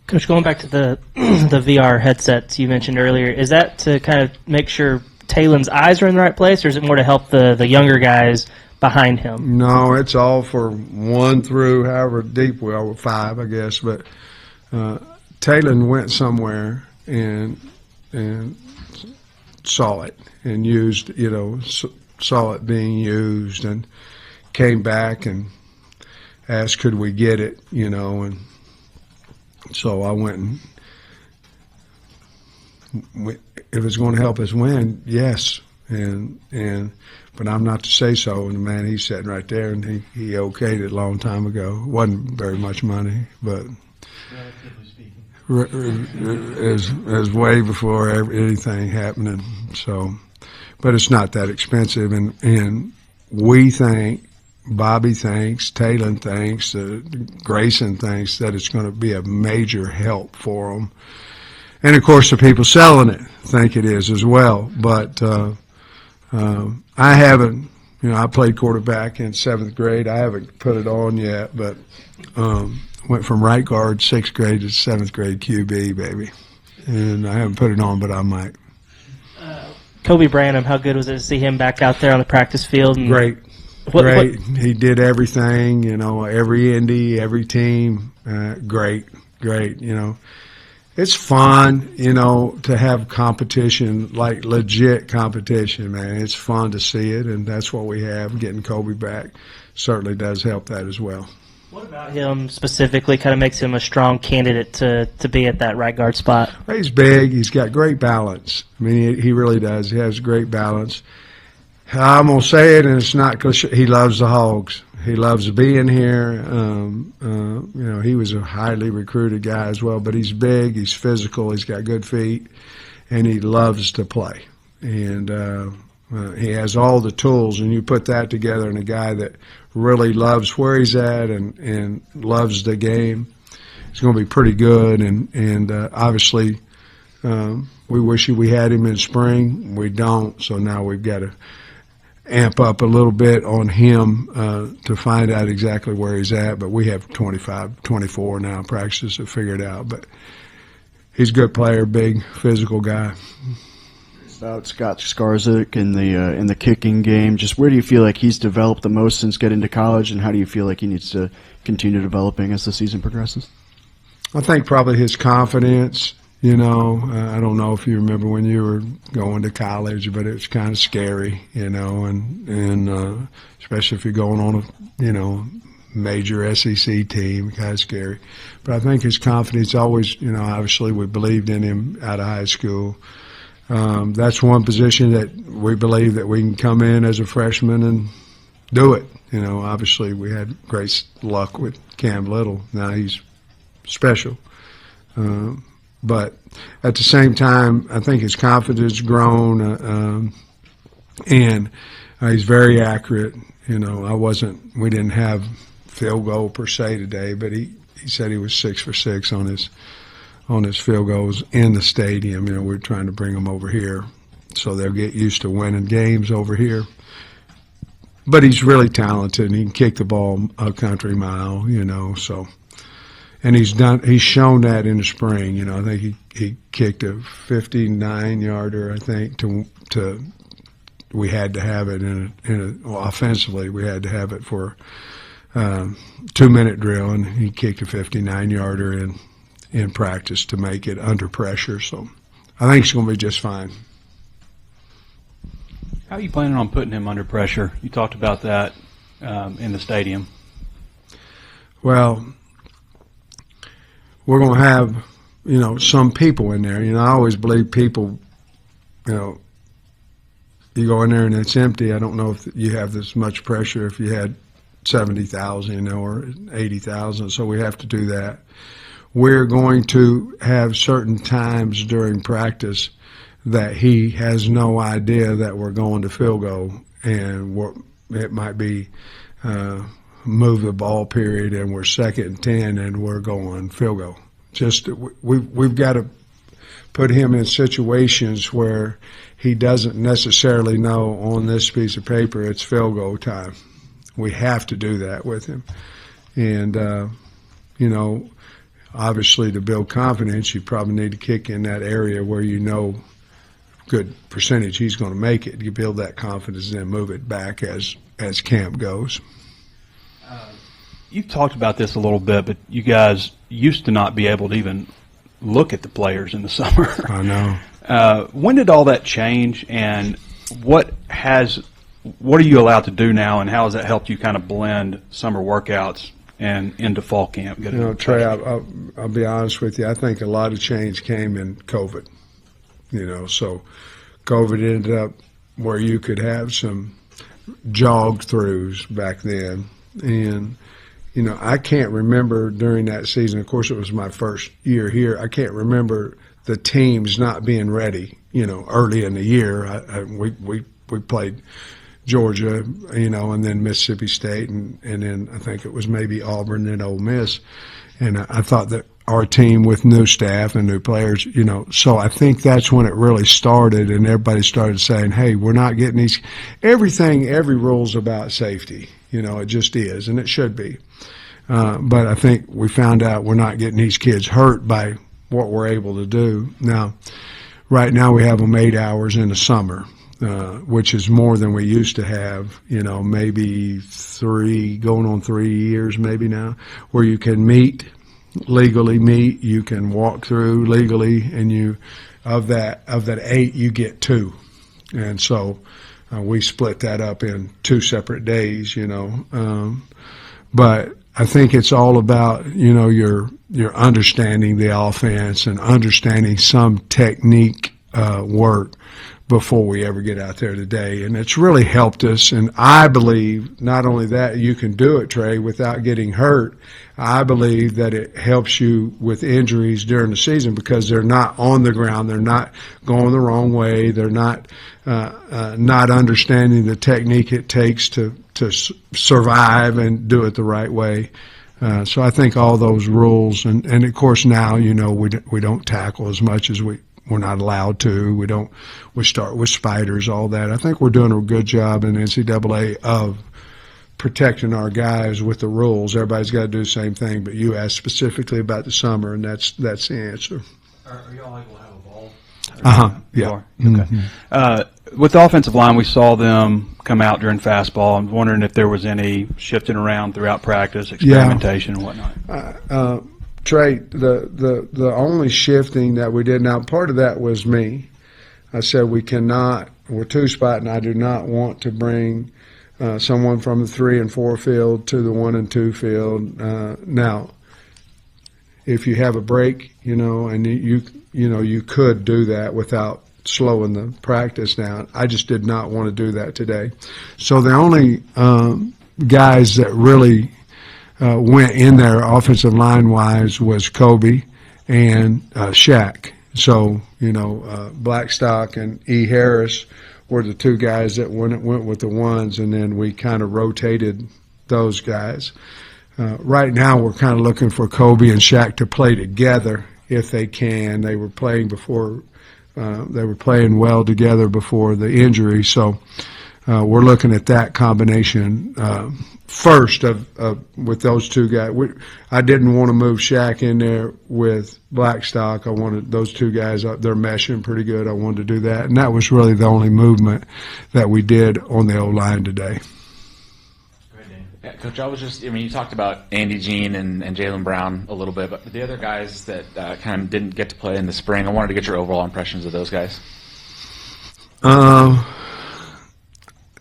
Coach, going back to the the VR headsets you mentioned earlier, is that to kind of make sure Talen's eyes are in the right place, or is it more to help the younger guys behind him? No, it's all for 1 through however deep we are, 5, I guess. But Talen went somewhere and saw it and used, saw it being used and came back and asked, could we get it, and so I went and if it's going to help us win, yes. But I'm not to say so. And the man, he's sitting right there, and he okayed it a long time ago. It wasn't very much money, but it was way before anything happening. So, but it's not that expensive, and we think, Bobby thinks, Talen thinks, Grayson thinks that it's going to be a major help for them. And, of course, the people selling it think it is as well. But I haven't, I played quarterback in 7th grade. I haven't put it on yet, but went from right guard 6th grade to 7th grade QB, baby. And I haven't put it on, but I might. Kobe Branham, how good was it to see him back out there on the practice field? And Great. Great. He did everything, every indie, every team. Great. It's fun, to have competition, like legit competition, man. It's fun to see it, and that's what we have. Getting Kobe back certainly does help that as well. What about him specifically kind of makes him a strong candidate to be at that right guard spot? He's big. He's got great balance. I mean, he really does. He has great balance. I'm going to say it, and it's not cliche. He loves the Hogs. He loves being here. He was a highly recruited guy as well, but he's big, he's physical, he's got good feet, and he loves to play. And he has all the tools, and you put that together in a guy that really loves where he's at and loves the game. It's going to be pretty good, and obviously we wish we had him in spring. We don't, so now we've got to amp up a little bit on him to find out exactly where he's at. But we have 25, 24 now practices to figure it out. But he's a good player, big, physical guy. About Scott Skarzik in the kicking game, just where do you feel like he's developed the most since getting to college, and how do you feel like he needs to continue developing as the season progresses? I think probably his confidence. I don't know if you remember when you were going to college, but it's kind of scary, and especially if you're going on a, major SEC team, kind of scary. But I think his confidence always, obviously we believed in him out of high school. That's one position that we believe that we can come in as a freshman and do it. Obviously we had great luck with Cam Little. Now he's special. But at the same time, I think his confidence grown, and he's very accurate. We didn't have field goal per se today, but he said he was 6 for 6 on his field goals in the stadium. We're trying to bring them over here so they'll get used to winning games over here. But he's really talented, and he can kick the ball a country mile, so. And he's shown that in the spring. I think he kicked a 59-yarder. I think we had to have it offensively. We had to have it for 2-minute drill, and he kicked a 59-yarder in practice to make it under pressure. So I think it's going to be just fine. How are you planning on putting him under pressure? You talked about that in the stadium. Well, we're going to have, some people in there. I always believe people, you go in there and it's empty. I don't know if you have this much pressure if you had 70,000, or 80,000. So we have to do that. We're going to have certain times during practice that he has no idea that we're going to field goal, and it might be move the ball period, and we're 2nd and 10, and we're going field goal. Just we've got to put him in situations where he doesn't necessarily know on this piece of paper it's field goal time. We have to do that with him, and obviously to build confidence, you probably need to kick in that area where you know good percentage he's going to make it. You build that confidence and then move it back as camp goes. You've talked about this a little bit, but you guys used to not be able to even look at the players in the summer. I know. When did all that change, and what are you allowed to do now, and how has that helped you kind of blend summer workouts and into fall camp? You know, Trey, I'll be honest with you. I think a lot of change came in COVID. You know, so COVID ended up where you could have some jog throughs back then, and you know, I can't remember during that season. Of course, it was my first year here. I can't remember the teams not being ready. You know, early in the year, we played Georgia, you know, and then Mississippi State, and then I think it was maybe Auburn and Ole Miss. And I thought that our team with new staff and new players, you know, so I think that's when it really started, and everybody started saying, hey, we're not getting these – every rule's about safety. You know, it just is, and it should be. But I think we found out we're not getting these kids hurt by what we're able to do. Now, right now we have them 8 hours in the summer, which is more than we used to have, you know, maybe going on 3 years maybe now, where you can legally meet, you can walk through legally, and of that 8, you get 2. And so we split that up in 2 separate days, you know. But I think it's all about, you know, your understanding the offense and understanding some technique work before we ever get out there today. And it's really helped us. And I believe not only that you can do it, Trey, without getting hurt, I believe that it helps you with injuries during the season because they're not on the ground. They're not going the wrong way. They're not understanding the technique it takes to survive and do it the right way. So I think all those rules, and of course now, you know, we don't tackle as much as we're not allowed to. We start with spiders, all that. I think we're doing a good job in NCAA of protecting our guys with the rules. Everybody's got to do the same thing, but you asked specifically about the summer, and that's the answer. Are y'all able to have a ball? Yeah. Okay. With the offensive line, we saw them come out during fastball. I'm wondering if there was any shifting around throughout practice, experimentation, and whatnot. Trey, the only shifting that we did, now part of that was me. I said we're 2-spot, and I do not want to bring someone from the 3 and 4 field to the 1 and 2 field. Now, if you have a break, you know, and you could do that without slowing the practice down. I just did not want to do that today. So the only guys that really went in there offensive line-wise was Kobe and Shaq. So, you know, Blackstock and E. Harris were the 2 guys that went with the ones, and then we kind of rotated those guys. Right now we're kind of looking for Kobe and Shaq to play together if they can. They were playing before they were playing well together before the injury, so we're looking at that combination first with those 2 guys. I didn't want to move Shaq in there with Blackstock. I wanted those 2 guys up. They're meshing pretty good. I wanted to do that, and that was really the only movement that we did on the O-line today. Yeah, Coach, you talked about Andy Jean and Jalen Brown a little bit, but the other guys that kind of didn't get to play in the spring, I wanted to get your overall impressions of those guys.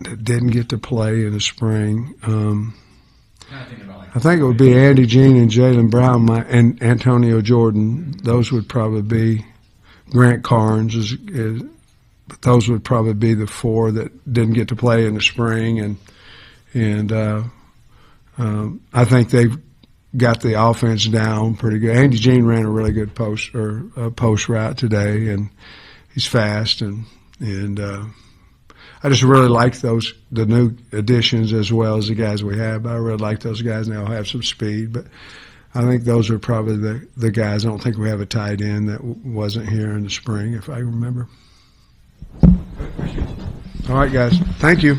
That didn't get to play in the spring. I think it would be Andy Jean and Jalen Brown and Antonio Jordan. Those would probably be Grant Carnes. But those would probably be the 4 that didn't get to play in the spring, and I think they've got the offense down pretty good. Andy Jean ran a really good post route today, and he's fast, and I just really like the new additions as well as the guys we have. I really like those guys, and they'll have some speed, but I think those are probably the guys. I don't think we have a tight end that wasn't here in the spring, if I remember. All right, guys. Thank you.